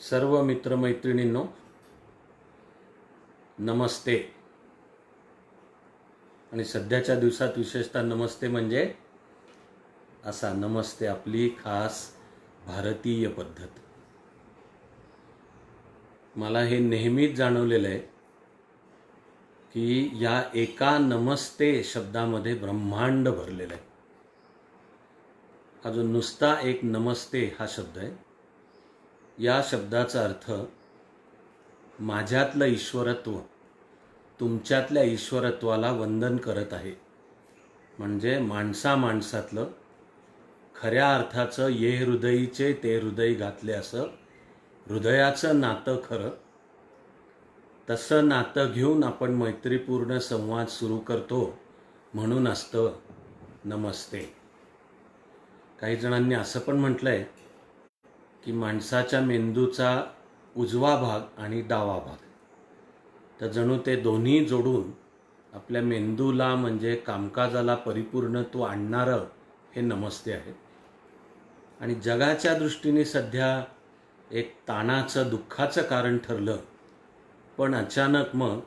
सर्व मित्रमैत्रिणींनो नमस्ते. आणि सध्याच्या दिवसात विशेषतः नमस्ते म्हणजे असा नमस्ते आपली खास भारतीय पद्धत. मला हे नेहमीच जाणवलेलं आहे की या एका नमस्ते शब्दामध्ये ब्रह्मांड भरलेलं आहे. हा जो नुसता एक नमस्ते हा शब्द आहे, या शब्दाचा अर्थ माझ्यातलं ईश्वरत्व तुमच्यातल्या ईश्वरत्वाला वंदन करत आहे. म्हणजे माणसातलं खऱ्या अर्थाचं ये हृदयीचे ते हृदय घातले असं हृदयाचं नातं खरं, तसं नातं घेऊन आपण मैत्रीपूर्ण संवाद सुरू करतो म्हणून असतं नमस्ते. काही जणांनी असं पण म्हटलंय की माणसाच्या मेंदूचा उजवा भाग आणि डावा भाग, तर जणू ते दोन्ही जोडून आपल्या मेंदूला म्हणजे कामकाजाला परिपूर्णत्व आणणारं हे नमस्ते आहे. आणि जगाच्या दृष्टीने सध्या एक ताणाचं दुःखाचं कारण ठरलं, पण अचानक मग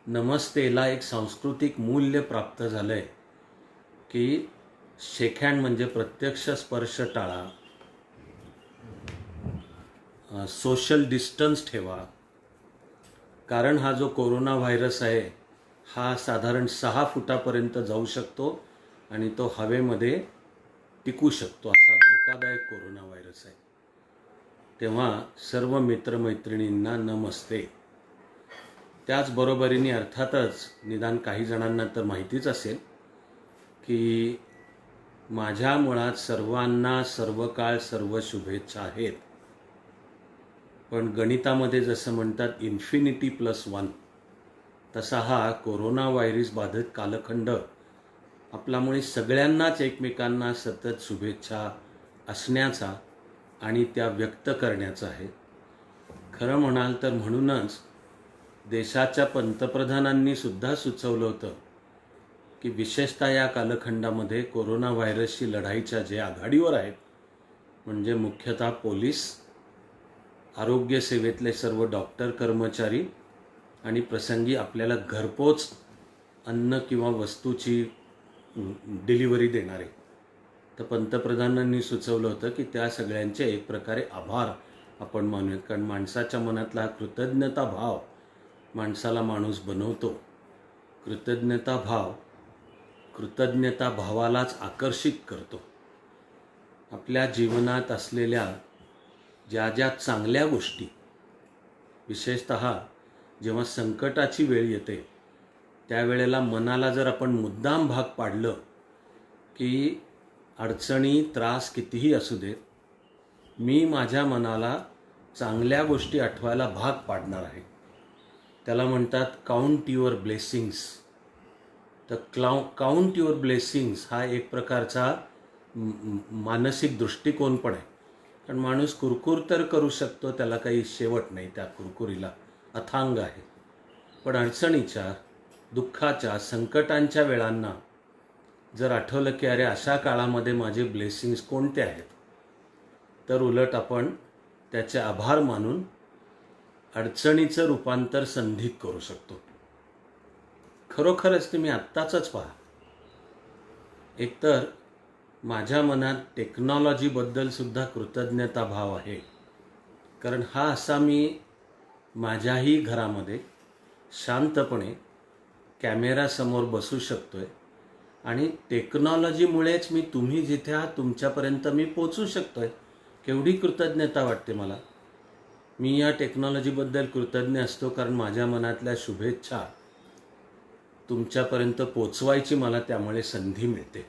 नमस्तेला एक सांस्कृतिक मूल्य प्राप्त झालं आहे की शेकहँड म्हणजे प्रत्यक्ष स्पर्श टाळा, सोशल डिस्टन्स ठेवा. कारण हा जो कोरोना व्हायरस आहे हा साधारण 6 फुटापर्यंत जाऊ शकतो आणि तो हवेमध्ये टिकू शकतो, असा धोकादायक कोरोना व्हायरस आहे. तेव्हा सर्व मित्रमैत्रिणींना नमस्ते. त्याचबरोबरीने अर्थातच निदान काही जणांना तर माहितीच असेल की माझ्या मुळात सर्वांना सर्व काळ सर्व शुभेच्छा आहेत. पण गणितामध्ये जसं म्हणतात इन्फिनिटी प्लस 1, तसा हा कोरोना व्हायरस बाधित कालखंड आपल्यामुळे सगळ्यांनाच एकमेकांना सतत शुभेच्छा असण्याचा आणि त्या व्यक्त करण्याचा आहे. खरं म्हणाल तर म्हणूनच देशाच्या पंतप्रधानांनी सुद्धा सुचवलं होतं की विशेषतः या कालखंडामध्ये कोरोना व्हायरसशी लढाईच्या जे आघाडीवर आहेत, म्हणजे मुख्यतः पोलीस, आरोग्य सेवेतले सर्व डॉक्टर कर्मचारी आणि प्रसंगी आपल्याला घरपोच अन्न किंवा वस्तूची डिलिव्हरी देणारे, तर पंतप्रधानांनी सुचवलं होतं की त्या सगळ्यांचे एक प्रकारे आभार आपण मानूयात. कारण माणसाच्या मनातला हा कृतज्ञता भाव माणसाला माणूस बनवतो. कृतज्ञता भावालाच आकर्षित करतो. आपल्या जीवनात असलेल्या ज्या ज्या चांगल्या गोष्टी, विशेषतः जेव्हा संकटाची वेळ येते त्यावेळेला मनाला जर आपण मुद्दाम भाग पाडलं की अडचणी त्रास कितीही असू देत, मी माझ्या मनाला चांगल्या गोष्टी आठवायला भाग पाडणार आहे. त्याला म्हणतात काउंट युअर ब्लेसिंग्स. तर काउंट युअर ब्लेसिंग्स हा एक प्रकारचा मानसिक दृष्टिकोन पण आहे. कारण माणूस कुरकुर तर करू शकतो, त्याला काही शेवट नाही, त्या कुरकुरीला अथांग आहे. पण अडचणीच्या, दुःखाच्या, संकटांच्या वेळांना जर आठवलं की अरे अशा काळामध्ये माझे ब्लेसिंग्स कोणते आहेत, तर उलट आपण त्याचे आभार मानून अडचणीचं रूपांतर संधीत करू शकतो. खरोखरच तुम्ही आत्ताच पहा, एकतर माझ्या मनात टेक्नॉलॉजीबद्दल सुद्धा कृतज्ञता भाव आहे. कारण हा असा मी माझ्याही घरामध्ये शांतपणे कॅमेरासमोर बसू शकतोय आणि टेक्नॉलॉजीमुळेच मी तुम्ही जिथे आहात तुमच्यापर्यंत मी पोचू शकतोय. केवढी कृतज्ञता वाटते मला. मी या टेक्नॉलॉजीबद्दल कृतज्ञ असतो कारण माझ्या मनातल्या शुभेच्छा तुमच्यापर्यंत पोचवायची मला त्यामुळे संधी मिळते.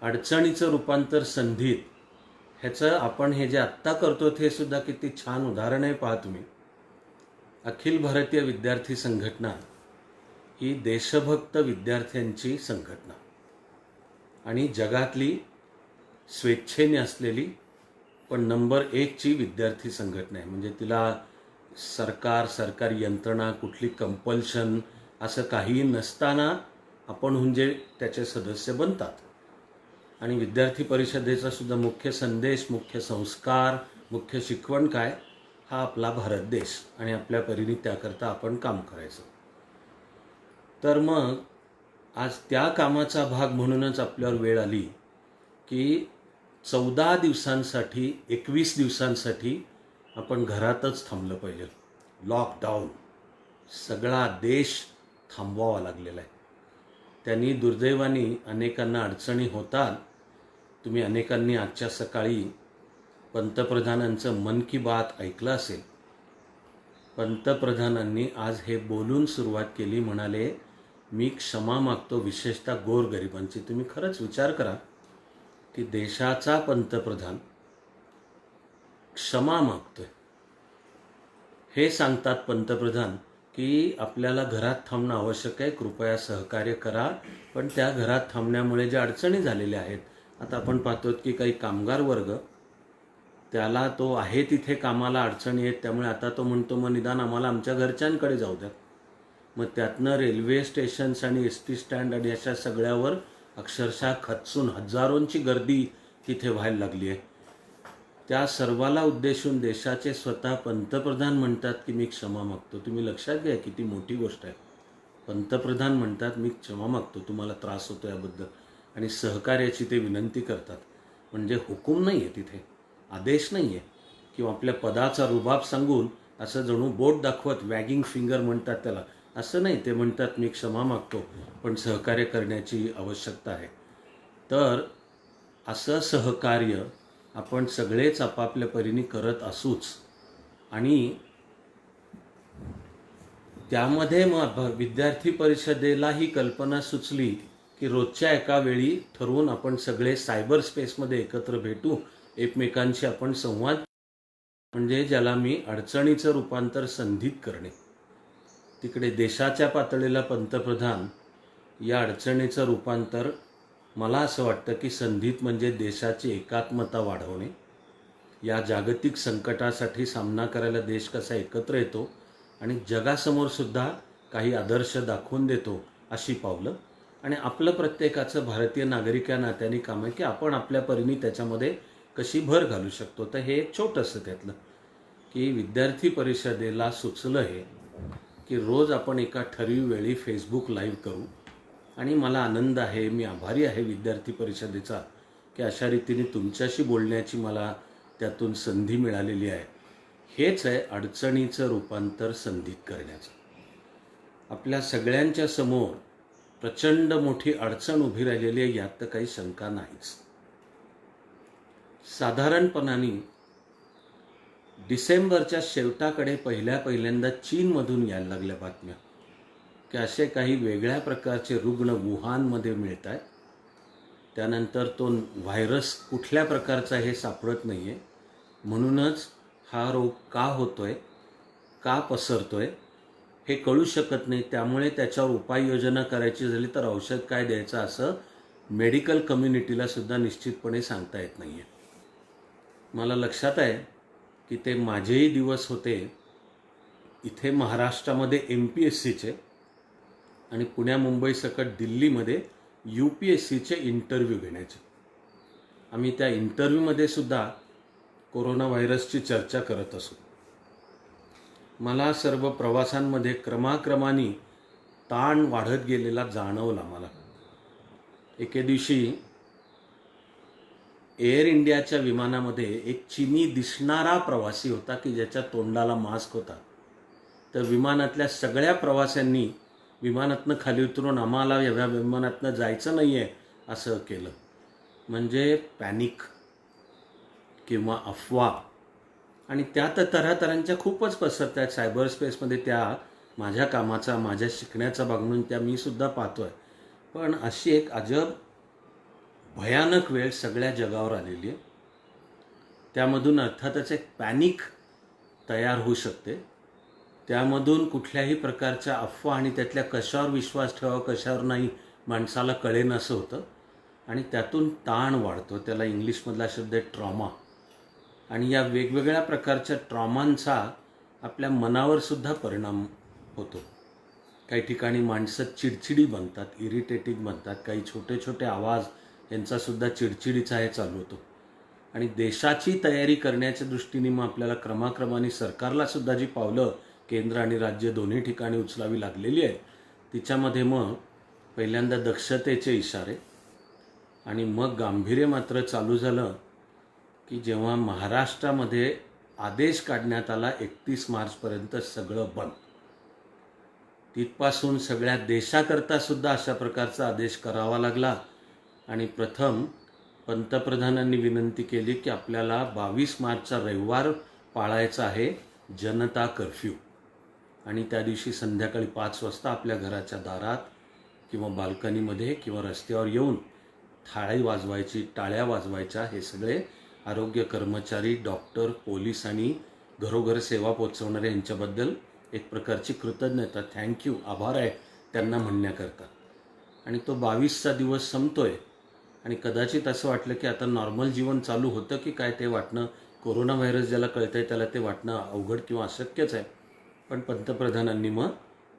अडचणीचं रूपांतर संधीत, ह्याचं आपण हे जे आत्ता करतो ते सुद्धा किती छान उदाहरण आहे. पहा तुम्ही, अखिल भारतीय विद्यार्थी संघटना ही देशभक्त विद्यार्थ्यांची संघटना आणि जगातली स्वेच्छेने असलेली पण नंबर 1ची विद्यार्थी संघटना आहे. म्हणजे तिला सरकारी यंत्रणा, कुठली कंपल्शन असं काही नसताना आपण म्हणजे त्याचे सदस्य बनतात. आणि विद्यार्थी परिषदेचा सुद्धा मुख्य संदेश, मुख्य संस्कार, मुख्य शिकवण काय, हा आपला भारत देश आणि आपल्या परीने त्याकरता आपण काम करायचं. तर मग आज त्या कामाचा भाग म्हणूनच आपल्यावर वेळ आली की 14 दिवसांसाठी 21 दिवसांसाठी आपण घरातच थांबलं पाहिजे. लॉकडाऊन सगळा देश थांबवावा लागलेला आहे. त्यांनी दुर्दैवाने अनेकांना अडचणी होतात. तुम्ही अनेकांनी आजच्या सकाळी पंतप्रधानांचं मन की बात ऐकलं असेल. पंतप्रधानांनी आज हे बोलून सुरुवात केली, म्हणाले मी क्षमा मागतो विशेषतः गोरगरिबांची. तुम्ही खरंच विचार करा की देशाचा पंतप्रधान क्षमा मागतोय. हे सांगतात पंतप्रधान की आपल्याला घरात थांबणं आवश्यक आहे, कृपया सहकार्य करा. पण त्या घरात थांबण्यामुळे ज्या अडचणी झालेल्या आहेत, आता आपण पाहतो की काही कामगार वर्ग त्याला तो आहे तिथे कामाला अडचणी आहेत, त्यामुळे आता तो म्हणतो मग निदान आम्हाला आमच्या घरच्यांकडे जाऊ द्या. मग त्यातनं रेल्वे स्टेशन्स आणि एस टी स्टँड आणि अशा सगळ्यावर अक्षरशः खचून हजारोंची गर्दी तिथे व्हायला लागली आहे. त्या सर्वाला उद्देशून देशाचे स्वतः पंतप्रधान म्हणतात की मी क्षमा मागतो. तुम्ही लक्षात घ्या किती मोठी गोष्ट आहे. पंतप्रधान म्हणतात मी क्षमा मागतो, तुम्हाला त्रास होतो याबद्दल, आणि सहकार्याची ते विनंती करतात. म्हणजे हुकूम नाही आहे तिथे, आदेश नाही आहे किंवा आपल्या पदाचा रुबाब सांगून असं जणू बोट दाखवत वॅगिंग फिंगर म्हणतात त्याला, असं नाही. ते म्हणतात मी क्षमा मागतो पण सहकार्य करण्याची आवश्यकता आहे. तर असं सहकार्य आपण सगळेच आपापल्या परीने करत असूच. आणि त्यामध्ये मग विद्यार्थी परिषदेला ही कल्पना सुचली की रोजच्या एका वेळी ठरवून आपण सगळे सायबर स्पेसमध्ये एकत्र भेटू, एकमेकांशी आपण संवाद, म्हणजे ज्याला मी अडचणीचं रूपांतर संधीत करणे. तिकडे देशाच्या पातळीला पंतप्रधान या अडचणीचं रूपांतर, मला असं वाटतं की संधीत, म्हणजे देशाची एकात्मता वाढवणे. या जागतिक संकटासाठी सामना करायला देश कसा एकत्र येतो आणि जगासमोर सुद्धा काही आदर्श दाखवून देतो, अशी पावलं. आणि आपलं प्रत्येकाचं भारतीय नागरिक या नात्याने काम आहे की आपण आपल्या परीने त्याच्यामध्ये कशी भर घालू शकतो. तर हे एक छोटंसं त्यातलं की विद्यार्थी परिषदेला सुचलं हे की रोज आपण एका ठराविक वेळी फेसबुक लाईव्ह करू. आणि मला आनंद आहे, मी आभारी आहे विद्यार्थी परिषदेचा की अशा रीतीने तुमच्याशी बोलण्याची मला त्यातून संधी मिळालेली आहे. हेच आहे अडचणीचं रूपांतर संधीत करण्याचं. आपल्या सगळ्यांच्या समोर प्रचंड मोठी अडचण उभी राहिलेली आहे, यात तर काही शंका नाहीच. साधारणपणाने डिसेंबरच्या शेवटाकडे पहिल्यांदा चीनमधून यायला लागल्या बातम्या की असे काही वेगळ्या प्रकारचे रुग्ण वुहानमध्ये मिळत आहेत. त्यानंतर तो व्हायरस कुठल्या प्रकारचा हे सापडत नाही आहे. म्हणूनच हा रोग का होतोय, का पसरतोय हे कळू शकत नाही. त्यामुळे त्याच्यावर उपाययोजना करायची झाली तर औषध काय द्यायचं असं मेडिकल कम्युनिटीला सुद्धा निश्चितपणे सांगता येत नाही आहे. मला लक्षात आहे की ते माझेही दिवस होते इथे महाराष्ट्रामध्ये MPSCचे आणि पुण्या मुंबई सकट दिल्लीमध्ये UPSCचे इंटरव्ह्यू घेण्याचे. आम्ही त्या इंटरव्ह्यूमध्ये सुद्धा कोरोना व्हायरसची चर्चा करत असू. मला सर्व प्रवासांमध्ये क्रमाक्रमाने ताण वाढत गेलेला जाणवला. मला एके दिवशी एअर इंडियाच्या विमानामध्ये एक चीनी दिसणारा प्रवासी होता की ज्याच्या तोंडाला मास्क होता. तर विमानातल्या सगळ्या प्रवाशांनी विमानातनं खाली उतरून आम्हाला या विमानातनं जायचं नाही आहे असं केलं. म्हणजे पॅनिक किंवा अफवा. आणि त्या तर तऱ्हातऱ्हांच्या खूपच पसरत आहेत सायबर स्पेसमध्ये. त्या माझ्या कामाचा, माझ्या शिकण्याचा भाग म्हणून त्या मी सुद्धा पाहतोय. पण अशी एक अजब भयानक वेळ सगळ्या जगावर आलेली आहे. त्यामधून अर्थातच एक पॅनिक तयार होऊ शकते. त्यामधून कुठल्याही प्रकारच्या अफवा आणि त्यातल्या कशावर विश्वास ठेवावा कशावर नाही माणसाला कळेन असं होतं. आणि त्यातून ताण वाढतो. त्याला इंग्लिशमधला शब्द आहे ट्रॉमा. आणि या वेगवेगळ्या प्रकारच्या ट्रॉमांचा आपल्या मनावर सुद्धा परिणाम होतो. काही ठिकाणी माणसं चिडचिडी बनतात, इरिटेटिंग बनतात. काही छोटे छोटे आवाज यांचासुद्धा चिडचिडीचा हे चालू होतो. आणि देशाची तयारी करण्याच्या दृष्टीने मग आपल्याला क्रमाक्रमाने सरकारला सुद्धा जी पावलं केंद्र आणि राज्य दोन्ही ठिकाणी उचलावी लागलेली आहेत, तिच्यामध्ये मग पहिल्यांदा दक्षतेचे इशारे आणि मग गांभीर्य मात्र चालू झालं की जेव्हा महाराष्ट्रामध्ये आदेश काढण्यात आला 31 मार्चपर्यंत सगळं बंद. तिथपासून सगळ्या देशाकरता सुद्धा अशा प्रकारचा आदेश करावा लागला. आणि प्रथम पंतप्रधानांनी विनंती केली की आपल्याला 22 मार्चचा रविवार पाळायचा आहे जनता कर्फ्यू, आणि त्या दिवशी संध्याकाळी 5 वाजता आपल्या घराच्या दारात किंवा बाल्कनीमध्ये किंवा रस्त्यावर येऊन थाळी वाजवायची, टाळ्या वाजवायच्या. हे सगळे आरोग्य कर्मचारी, डॉक्टर, पोलीस आणि घरोघर सेवा पोचवणारे यांच्याबद्दल एक प्रकारची कृतज्ञता, थँक्यू, आभार आहे त्यांना म्हणण्याकरता. आणि तो 22चा दिवस संपतोय आणि कदाचित असं वाटलं की आता नॉर्मल जीवन चालू होतं की काय ते वाटणं, कोरोना व्हायरस ज्याला कळतंय त्याला ते वाटणं अवघड किंवा अशक्यच आहे. पण पंतप्रधानांनी मग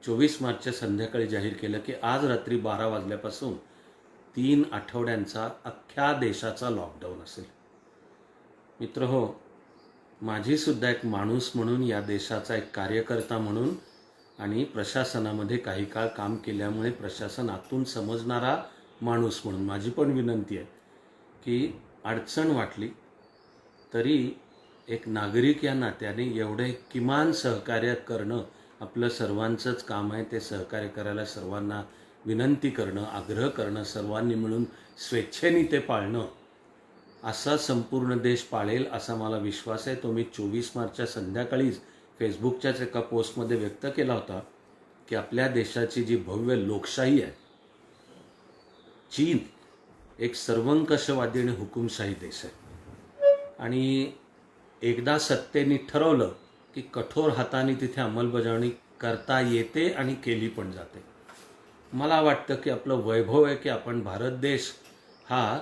24 मार्चच्या संध्याकाळी जाहीर केलं की आज रात्री 12 वाजल्यापासून 3 आठवड्यांचा अख्ख्या देशाचा लॉकडाऊन असेल. मित्र हो, माझी सुद्धा एक माणूस म्हणून, या देशाचा एक कार्यकर्ता म्हणून आणि प्रशासनामध्ये काही काळ काम केल्यामुळे प्रशासन आतून समजणारा माणूस म्हणून माझी पण विनंती आहे की अडचण वाटली तरी एक नागरिक या नात्याने एवढे किमान सहकार्य करणं आपलं सर्वांचंच काम आहे. ते सहकार्य करायला सर्वांना विनंती करणं, आग्रह करणं, सर्वांनी मिळून स्वेच्छेने ते पाळणं, असा संपूर्ण देश पाळेल असा मला विश्वास आहे. तो मी 24 मार्चच्या संध्याकाळीच फेसबुकच्याच एका पोस्टमध्ये व्यक्त केला होता की आपल्या देशाची जी भव्य लोकशाही आहे, चीन एक सर्वंकषवादी आणि हुकुमशाही देश आहे आणि एकदा सत्तेने ठरवलं की कठोर हाताने तिथे अंमलबजावणी करता येते आणि केली पण जाते. मला वाटतं की आपलं वैभव आहे की आपण भारत देश हा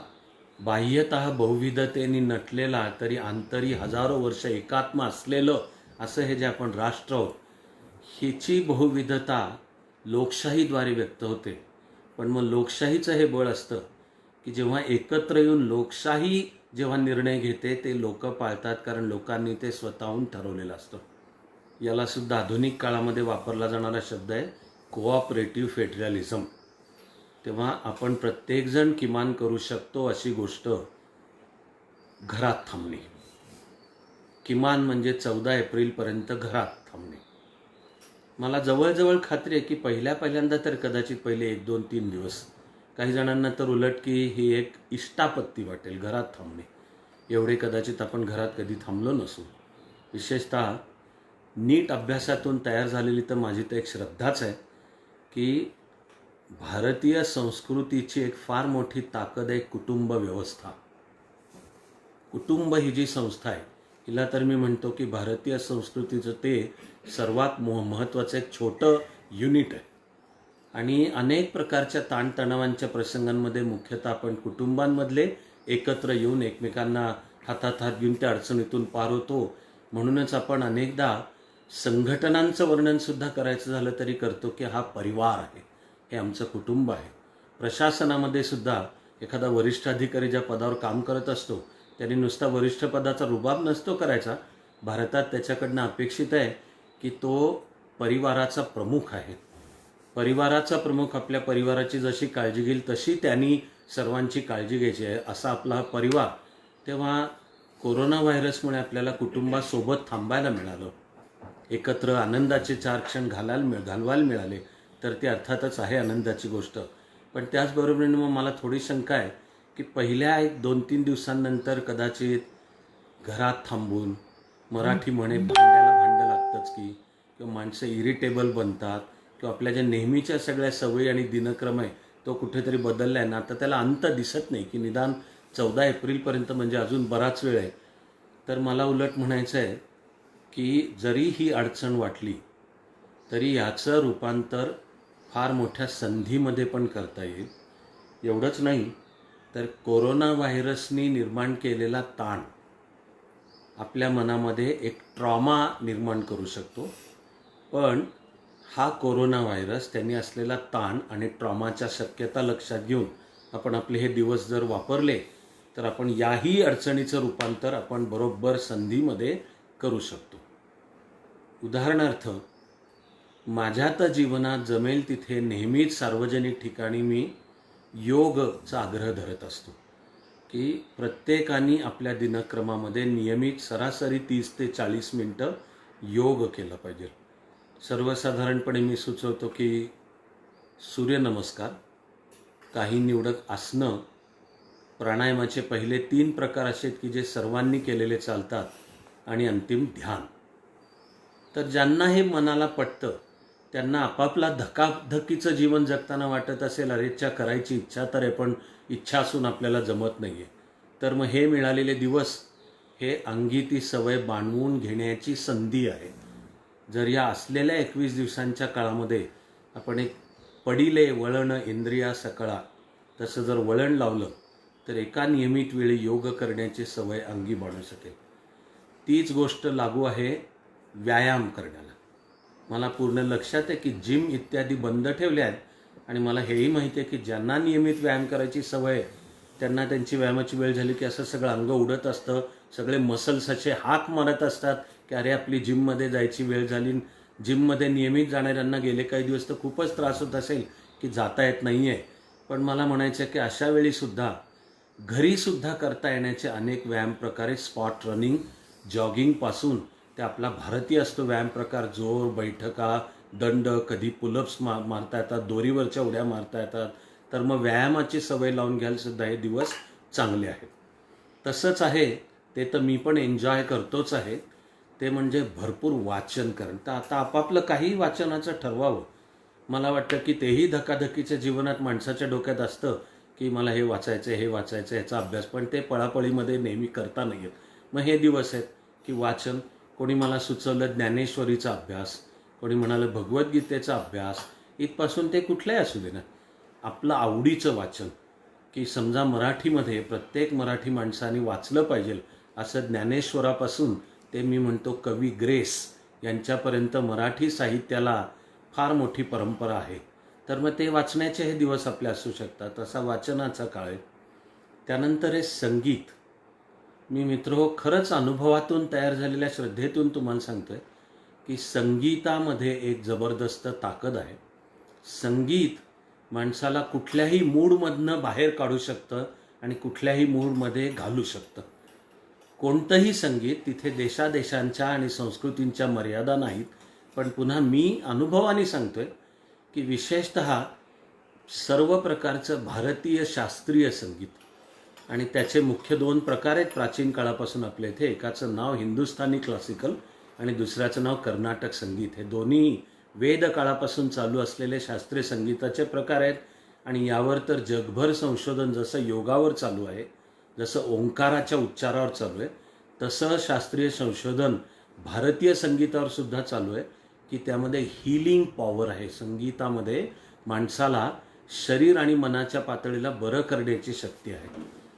बाह्यतः बहुविधतेने नटलेला तरी आंतरी हजारो वर्ष एकात्म असलेलं असं हे जे आपण राष्ट्र आहोत, ह्याची बहुविधता लोकशाहीद्वारे व्यक्त होते. पण मग लोकशाहीचं हे बळ असतं की जेव्हा एकत्र येऊन लोकशाही जेव्हा निर्णय घेते ते लोक पाळतात, कारण लोकांनी ते स्वतःहून ठरवलेलं असतं. याला सुद्धा आधुनिक काळामध्ये वापरला जाणारा शब्द आहे कोऑपरेटिव्ह फेडरलिझम. तेव्हा आपण प्रत्येकजण किमान करू शकतो अशी गोष्ट घरात थांबणे, किमान म्हणजे 14 एप्रिलपर्यंत घरात थांबणे. मला जवळजवळ खात्री आहे की पहिल्यांदा तर कदाचित पहिले 1, 2, 3 दिवस काही जणांना तर उलट की ही एक इष्टापत्ती वाटेल घरात थांबणे. एवढे कदाचित आपण घरात कधी थांबलो नसू. विशेषतः नीट अभ्यासातून तयार झालेली तर माझी तर एक श्रद्धाच आहे की भारतीय संस्कृतीची एक फार मोठी ताकद आहे कुटुंब व्यवस्था. कुटुंब ही जी संस्था आहे हिला तर मी म्हणतो की भारतीय संस्कृतीचं ते सर्वात महत्त्वाचं एक छोटं युनिट आहे. आणि अनेक प्रकारच्या ताणतणावांच्या प्रसंगांमध्ये मुख्यतः आपण कुटुंबांमधले एकत्र येऊन एकमेकांना हातात हात घेऊन त्या अडचणीतून पार होतो. म्हणूनच आपण अनेकदा संघटनांचं वर्णनसुद्धा करायचं झालं तरी करतो की हा परिवार आहे, हे आमचं कुटुंब आहे. प्रशासनामध्ये सुद्धा एखादा वरिष्ठ अधिकारी ज्या पदावर काम करत असतो त्यांनी नुसता वरिष्ठ पदाचा रुबाब नसतो करायचा. भारतात त्याच्याकडनं अपेक्षित आहे की तो परिवाराचा प्रमुख आहे. परिवाराचा प्रमुख आपल्या परिवाराची जशी काळजी घेईल तशी त्यांनी सर्वांची काळजी घ्यायची आहे, असा आपला हा परिवार. तेव्हा कोरोना व्हायरसमुळे आपल्याला कुटुंबासोबत थांबायला मिळालं, एकत्र आनंदाचे 4 क्षण घालवायला मिळाले, तर ते अर्थातच आहे आनंदाची गोष्ट. पण त्याचबरोबरीने मग मला थोडी शंका आहे की पहिल्या 1-2-3 दिवसांनंतर कदाचित घरात थांबून मराठी म्हणे भांड्याला भांडं लागतंच की, किंवा माणसं इरिटेबल बनतात, किंवा आपल्या ज्या नेहमीच्या सगळ्या सवयी आणि दिनक्रम आहे तो कुठेतरी बदलला आहे ना, आता त्याला अंत दिसत नाही की निदान 14 एप्रिलपर्यंत म्हणजे अजून बराच वेळ आहे. तर मला उलट म्हणायचं आहे की जरी ही अडचण वाटली तरी याचं रूपांतर फार मोठ्या संधीमध्ये पण करता येईल. एवढंच नाही तर कोरोना व्हायरसनी निर्माण केलेला ताण आपल्या मनामध्ये एक ट्रॉमा निर्माण करू शकतो. पण हा कोरोना व्हायरस त्यांनी असलेला ताण आणि ट्रॉमाच्या शक्यता लक्षात घेऊन आपण आपले हे दिवस जर वापरले तर आपण याही अडचणीचं रूपांतर आपण बरोबर संधीमध्ये करू शकतो. उदाहरणार्थ, माझ्या तर जीवनात जमेल तिथे नेहमीच सार्वजनिक ठिकाणी मी योगचा आग्रह धरत असतो की प्रत्येकाने आपल्या दिनक्रमामध्ये नियमित सरासरी 30 ते 40 मिनटं योग केलं पाहिजे. सर्वसाधारणपणे मी सुचवतो की सूर्यनमस्कार, काही निवडक आसनं, प्राणायामाचे पहिले 3 प्रकार असे आहेत की जे सर्वांनी केलेले चालतात, आणि अंतिम ध्यान. तर ज्यांना हे मनाला पटतं त्यांना आपापला धकाधकीचं जीवन जगताना वाटत असेल, अरेच्या करायची इच्छा तर आहे पण इच्छा असून आपल्याला जमत नाही आहे, तर मग हे मिळालेले दिवस हे अंगी ती सवय बांधवून घेण्याची संधी आहे. जर या असलेल्या 21 दिवसांच्या काळामध्ये आपण एक पडिले वळण इंद्रिया सकळा तसं जर वळण लावलं तर एका नियमित वेळी योग करण्याची सवय अंगी बाळू शकेल. तीच गोष्ट लागू आहे व्यायाम करण्याला. मला पूर्ण लक्षात आहे की जिम इत्यादी बंद ठेवले आहेत, आणि मला हेही माहिती आहे की ज्यांना नियमित व्यायाम करायची सवय आहे त्यांना त्यांची व्यायामाची वेळ झाली की असं सगळं अंग उडत असतं, सगळे मसल्स असे हाक मारत असतात की अरे आपली जिममध्ये जायची वेळ झाली. जिममध्ये नियमित जाणाऱ्यांना गेले काही दिवस तर खूपच त्रास होत असेल की जाता येत नाही आहे. पण मला म्हणायचं आहे की अशा वेळीसुद्धा घरीसुद्धा करता येण्याचे अनेक व्यायाम प्रकार आहेत. स्पॉट रनिंग, जॉगिंगपासून ते आपला भारतीय असतो व्यायाम प्रकार, जोर, बैठका, दंड, कधी पुलअप्स मारता येतात, दोरीवरच्या उड्या मारता येतात. तर मग व्यायामाची सवय लावून घ्यायला सुद्धा हे दिवस चांगले आहेत. तसंच आहे, ते तर मी पण एन्जॉय करतोच आहे, ते म्हणजे भरपूर वाचन करणं. तर आता आपापलं काही वाचनाचं ठरवावं. मला वाटतं की तेही धकाधकीच्या जीवनात माणसाच्या डोक्यात असतं की मला हे वाचायचं, हे वाचायचं, ह्याचा अभ्यास, पण ते पळापळीमध्ये नेहमी करता नाही येत. मग हे दिवस आहेत की वाचन. कोणी मला सुचवलं ज्ञानेश्वरीचा अभ्यास, कोणी म्हणालं भगवद्गीतेचा अभ्यास, इथपासून ते कुठलंही असू दे ना, आपलं आवडीचं वाचन, की समजा मराठीमध्ये प्रत्येक मराठी माणसाने वाचलं पाहिजे असं ज्ञानेश्वरापासून ते मी म्हणतो कवी ग्रेस यांच्यापर्यंत मराठी साहित्याला फार मोठी परंपरा आहे. तर मग ते वाचण्याचे हे दिवस आपले असू शकतात. असा वाचनाचा काळ आहे. त्यानंतर आहे संगीत. मी मित्र खरंच अनुभवातून तयार झालेल्या श्रद्धेतून तुम्हाला सांगतोय की संगीतामध्ये एक जबरदस्त ताकद आहे. संगीत माणसाला कुठल्याही मूडमधनं बाहेर काढू शकतं आणि कुठल्याही मूडमध्ये घालू शकतं. कोणतंही संगीत, तिथे देशादेशांच्या आणि संस्कृतींच्या मर्यादा नाहीत. पण पुन्हा मी अनुभवाने सांगतोय की विशेषतः सर्व प्रकारचं भारतीय शास्त्रीय संगीत, आणि त्याचे मुख्य 2 प्रकार आहेत प्राचीन काळापासून आपल्या इथे. एकाचं नाव हिंदुस्थानी क्लासिकल आणि दुसऱ्याचं नाव कर्नाटक संगीत. हे दोन्ही वेद काळापासून चालू असलेले शास्त्रीय संगीताचे प्रकार आहेत. आणि यावर तर जगभर संशोधन जसं योगावर चालू आहे, जसं ओंकाराच्या उच्चारावर चालू आहे, तसं शास्त्रीय संशोधन भारतीय संगीतावर सुद्धा चालू आहे की त्यामध्ये हीलिंग पॉवर आहे. संगीतामध्ये माणसाला शरीर आणि मनाच्या पातळीला बरं करण्याची शक्ती आहे.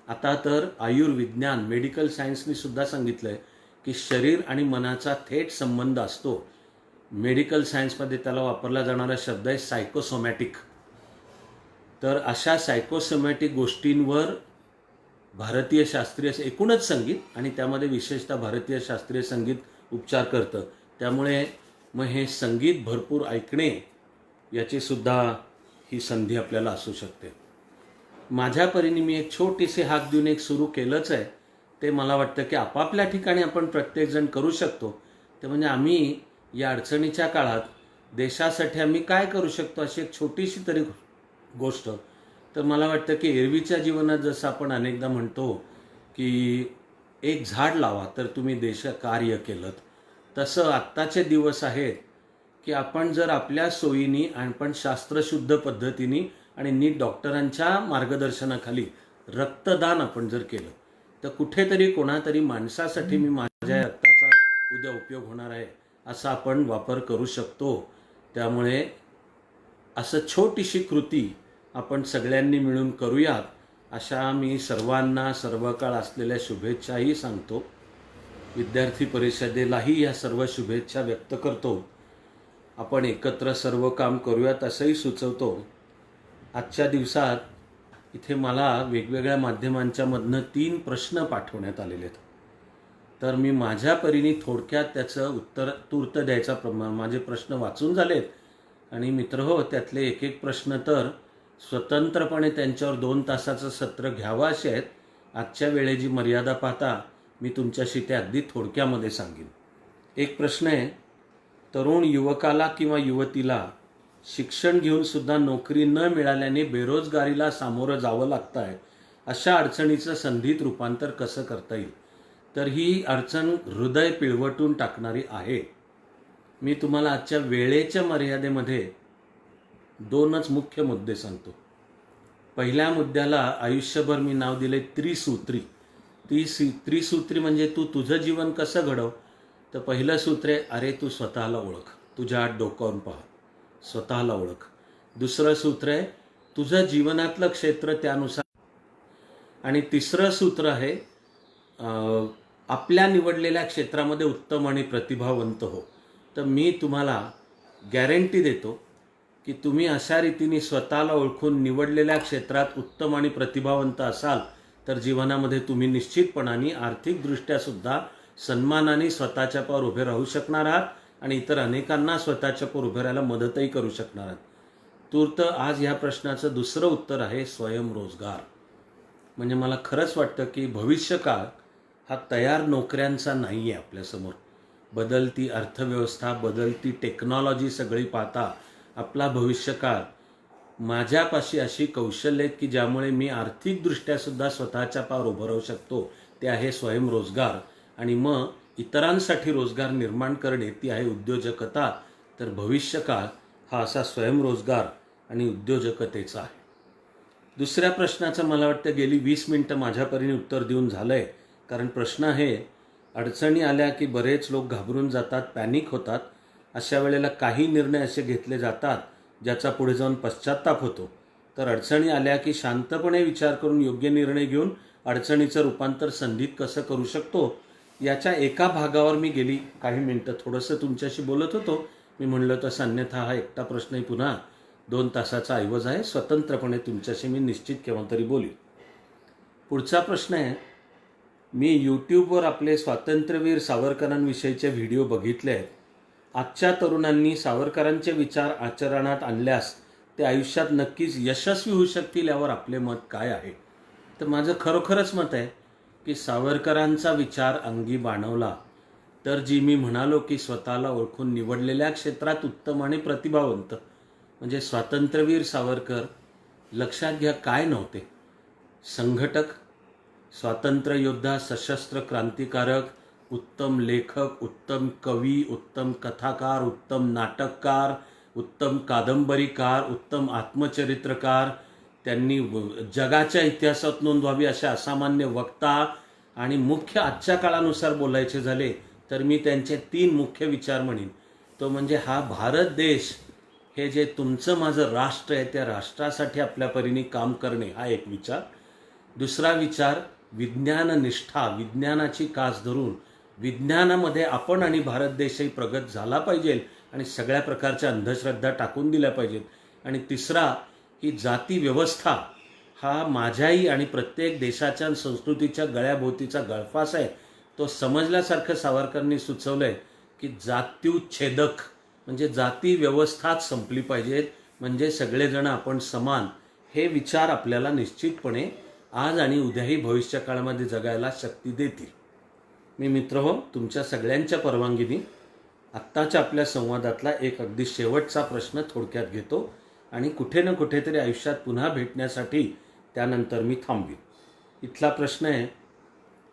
आता तर आयुर्विज्ञान, मेडिकल सायन्सनी सुद्धा सांगितलं आहे की शरीर आणि मनाचा थेट संबंध असतो. मेडिकल सायन्समध्ये त्याला वापरला जाणारा शब्द आहे सायकोसोमॅटिक. तर अशा सायकोसोमॅटिक गोष्टींवर भारतीय शास्त्रीय एकूणच संगीत आणि त्यामध्ये विशेषतः भारतीय शास्त्रीय संगीत उपचार करतं. त्यामुळे मग हे संगीत भरपूर ऐकणे याची सुद्धा ही संधी आपल्याला असू शकते. माझ्या परीने मी एक छोटीशी हाक देऊन एक सुरू केलंच आहे. ते मला वाटतं की आपापल्या ठिकाणी आपण प्रत्येकजण करू शकतो. ते म्हणजे आम्ही या अडचणीच्या काळात देशासाठी आम्ही काय करू शकतो अशी एक छोटीशी तरी गोष्ट. तर मला वाटतं की एरवीच्या जीवनात जसं आपण अनेकदा म्हणतो की एक झाड लावा तर तुम्ही देशकार्य केलं, तसं आत्ताचे दिवस आहेत की आपण जर आपल्या सोयीनी आपण शास्त्रशुद्ध पद्धतीने आणि नीट डॉक्टरांच्या मार्गदर्शनाखाली रक्तदान आपण जर केलं तर कुठेतरी कोणातरी माणसासाठी मी माझ्या रक्ताचा उद्या उपयोग होणार आहे असा आपण वापर करू शकतो. त्यामुळे असं छोटीशी कृती आपण सगळ्यांनी मिळून करूयात अशा मी सर्वांना सर्व काळ असलेल्या शुभेच्छाही सांगतो. विद्यार्थी परिषदेलाही या सर्व शुभेच्छा व्यक्त करतो. आपण एकत्र सर्व काम करूयात असंही सुचवतो. आजच्या दिवसात इथे मला वेगवेगळ्या माध्यमांच्या मधनं 3 प्रश्न पाठवण्यात आलेले आहेत. तर मी माझ्या परीने थोडक्यात त्याचं उत्तर तूर्त द्यायचा माझे प्रश्न वाचून झालेत. आणि मित्रहो, त्यातले एक एक प्रश्न तर स्वतंत्रपणे त्यांच्यावर 2 तासाचं सत्र घ्यावं असे आहेत. आजच्या वेळेची मर्यादा पाहता मी तुमच्याशी ते अगदी थोडक्यामध्ये सांगेन. एक प्रश्न आहे, तरुण युवकाला किंवा युवतीला शिक्षण घेऊन सुद्धा नोकरी न मिळाल्याने बेरोजगारीला सामोरं जावं लागतं आहे. अशा अडचणीचं संधीत रूपांतर कसं करता येईल? तर ही अडचण हृदय पिळवटून टाकणारी आहे. मी तुम्हाला आजच्या वेळेच्या मर्यादेमध्ये 2च मुख्य मुद्दे सांगतो. पहिल्या मुद्द्याला आयुष्यभर मी नाव दिले त्रिसूत्री. त्रिसूत्री म्हणजे तू तुझं जीवन कसं घडव. तर पहिलं सूत्र आहे, अरे तू स्वतःला ओळख, तुझ्या आत डोकावून पहा, स्वतःला ओळख. दुसरं सूत्र आहे, तुझं जीवनातलं क्षेत्र त्यानुसार. आणि तिसरं सूत्र आहे, आपल्या निवडलेल्या क्षेत्रामध्ये उत्तम आणि प्रतिभावंत हो. तर मी तुम्हाला गॅरंटी देतो की तुम्ही अशा रीतीने स्वतःला ओळखून निवडलेल्या क्षेत्रात उत्तम आणि प्रतिभावंत असाल तर जीवनामध्ये तुम्ही निश्चितपणाने आर्थिकदृष्ट्या सुद्धा सन्मानाने स्वतःच्या पायावर उभे राहू शकणार आहात आणि इतर अनेकांना स्वतःच्या पायावर उभे राहायला मदतही करू शकणार आहात. तूर्त आज ह्या प्रश्नाचं दुसरं उत्तर आहे स्वयंरोजगार. म्हणजे मला खरंच वाटतं की भविष्यकाळ हा तयार नोकऱ्यांचा नाही आहे. आपल्यासमोर बदलती अर्थव्यवस्था, बदलती टेक्नॉलॉजी सगळी पाहता आपला भविष्यकाळ माझ्यापाशी अशी कौशल्य आहेत की ज्यामुळे मी आर्थिकदृष्ट्या सुद्धा स्वतःच्या पायावर उभं राहू शकतो. ते आहे स्वयंरोजगार. आणि मग इतरांसाठी रोजगार निर्माण करणे, ती आहे उद्योजकता. तर भविष्यकाळ हा असा स्वयंरोजगार आणि उद्योजकतेचा आहे. दुसऱ्या प्रश्नाचं मला वाटतं गेली 20 मिनिटं माझ्या परीने उत्तर देऊन झालं आहे. कारण प्रश्न आहे, अडचणी आल्या की बरेच लोक घाबरून जातात, पॅनिक होतात. अशा वेळेला काही निर्णय असे घेतले जातात ज्याचा पुढे जाऊन पश्चात्ताप होतो. तर अडचणी आल्या की शांतपणे विचार करून योग्य निर्णय घेऊन अडचणीचं रूपांतर संधीत कसं करू शकतो, याच्या एका भागावर मी गेली काही मिनिटं थोडंसं तुमच्याशी बोलत होतो. मी म्हणलं तसं अन्यथा हा एकटा प्रश्नही पुन्हा 2 तासाचा ऐवज आहे. स्वतंत्रपणे तुमच्याशी मी निश्चित केव्हा तरी बोलेन. पुढचा प्रश्न आहे, मी यूट्यूबवर आपले स्वातंत्र्यवीर सावरकरांविषयीचे व्हिडिओ बघितले आहेत. आजच्या तरुणांनी सावरकरांचे विचार आचरणात आणल्यास ते आयुष्यात नक्कीच यशस्वी होऊ शकतील, यावर आपले मत काय आहे? तर माझं खरोखरच मत आहे की सावरकरांचा विचार अंगी बाणवला तर जी मी म्हणालो की स्वतःला ओळखून निवडलेल्या क्षेत्रात उत्तम आणि प्रतिभावंत, म्हणजे स्वातंत्र्यवीर सावरकर लक्षात घ्या काय नव्हते. संघटक, स्वातंत्र्य योद्धा, सशस्त्र क्रांतिकारक, उत्तम लेखक, उत्तम कवी, उत्तम कथाकार, उत्तम नाटककार, उत्तम कादंबरीकार, उत्तम आत्मचरित्रकार. त्यांनी जगाच्या इतिहासात नोंद व्हावी अशा असामान्य वक्ता. आणि मुख्य आजच्या काळानुसार बोलायचे झाले तर मी त्यांचे 3 मुख्य विचार म्हणेन. तो म्हणजे हा भारत देश हे जे तुमचं माझं राष्ट्र आहे त्या राष्ट्रासाठी आपल्या परीने काम करणे, हा एक विचार. दुसरा विचार विज्ञाननिष्ठा, विज्ञानाची कास धरून विज्ञानामध्ये आपण आणि भारत देशही प्रगत झाला पाहिजे आणि सगळ्या प्रकारच्या अंधश्रद्धा टाकून दिल्या पाहिजेत. आणि तिसरा ही जाती व्यवस्था हा माझ्याही आणि प्रत्येक देशाच्या संस्कृतीच्या गळ्याभोवतीचा गळफास आहे. तो समजल्यासारखं सावरकरांनी सुचवलं आहे की जात्युच्छेदक म्हणजे जाती व्यवस्थाच संपली पाहिजेत, म्हणजे सगळेजण आपण समान. हे विचार आपल्याला निश्चितपणे आज आणि उद्याही भविष्यकाळामध्ये जगायला शक्ती देतील. मी मित्रहो, तुमच्या सगळ्यांच्या परवानगीने आत्ताच्या आपल्या संवादातला एक अगदी शेवटचा प्रश्न थोडक्यात घेतो आणि कुठे ना कुठेतरी आयुष्यात पुन्हा भेटण्यासाठी त्यानंतर मी थांबवीन. इथला प्रश्न आहे,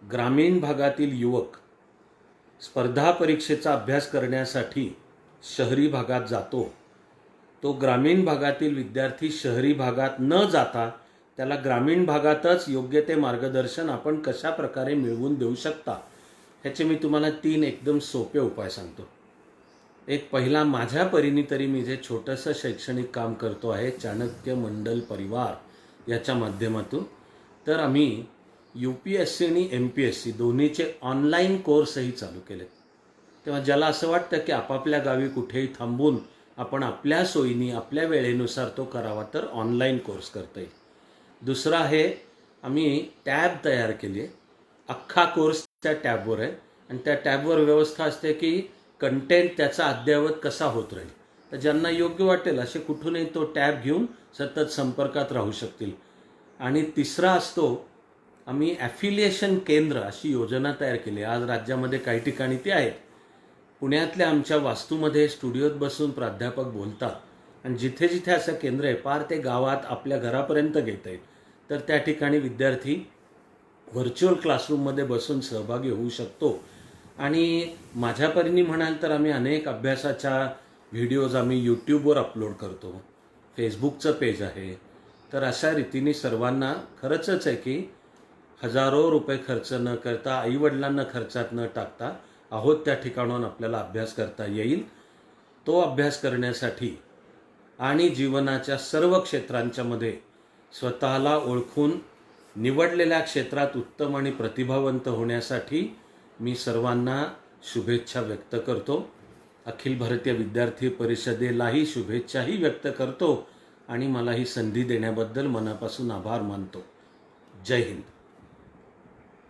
ग्रामीण भागातील युवक स्पर्धा परीक्षेचा अभ्यास करण्यासाठी शहरी भागात जातो. तो ग्रामीण भागातील विद्यार्थी शहरी भागात न जाता त्याला ग्रामीण भागातच योग्य ते मार्गदर्शन आपण कशा प्रकारे मिळवून देऊ शकता, ह्याचे मी तुम्हाला 3 एकदम सोपे उपाय सांगतो. एक पहिला, माझ्या परीने तरी मी जे छोटंसं शैक्षणिक काम करतो आहे चाणक्य मंडल परिवार याच्या माध्यमातून, तर आम्ही UPSC आणि MPSC दोन्हीचे ऑनलाईन कोर्सही चालू केलेत. तेव्हा ज्याला असं वाटतं की आपापल्या गावी कुठेही थांबून आपण आपल्या सोयीने आपल्या वेळेनुसार तो करावा तर ऑनलाईन कोर्स करता येईल. दुसरं आहे, आम्ही टॅब तयार केली आहे. अख्खा कोर्स त्या टॅबवर आहे आणि त्या टॅबवर व्यवस्था असते की कंटेंट त्याचा अद्ययावत कसा होत राहील. तर ज्यांना योग्य वाटेल असे कुठूनही तो टॅब घेऊन सतत संपर्कात राहू शकतील. आणि तिसरा असतो, आम्ही ॲफिलिएशन केंद्र अशी योजना तयार केली. आज राज्यामध्ये काही ठिकाणी ती आहेत. पुण्यातल्या आमच्या वास्तूमध्ये स्टुडिओत बसून प्राध्यापक बोलतात आणि जिथे जिथे असं केंद्र आहे पार ते गावात आपल्या घरापर्यंत घेता येईल. तर त्या ठिकाणी विद्यार्थी व्हर्च्युअल क्लासरूममध्ये बसून सहभागी होऊ शकतो. आणि माझ्या परीने म्हणाल तर आम्ही अनेक अभ्यासाच्या व्हिडिओज आम्ही यूट्यूबवर अपलोड करतो. फेसबुकचं पेज आहे. तर अशा रीतीने सर्वांना खरंचच आहे की हजारो रुपये खर्च न करता, आईवडिलांना खर्चात न टाकता आहोत त्या ठिकाणाहून आपल्याला अभ्यास करता येईल. तो अभ्यास करण्यासाठी आणि जीवनाच्या सर्व क्षेत्रांच्या मध्ये स्वतःला ओळखून निवडलेल्या क्षेत्रात उत्तम आणि प्रतिभावंत होण्यासाठी मी सर्वांना शुभेच्छा व्यक्त करतो. अखिल भारतीय विद्यार्थी परिषदेलाही शुभेच्छाही व्यक्त करतो आणि मला ही संधी देण्याबद्दल मनापासून आभार मानतो. जय हिंद.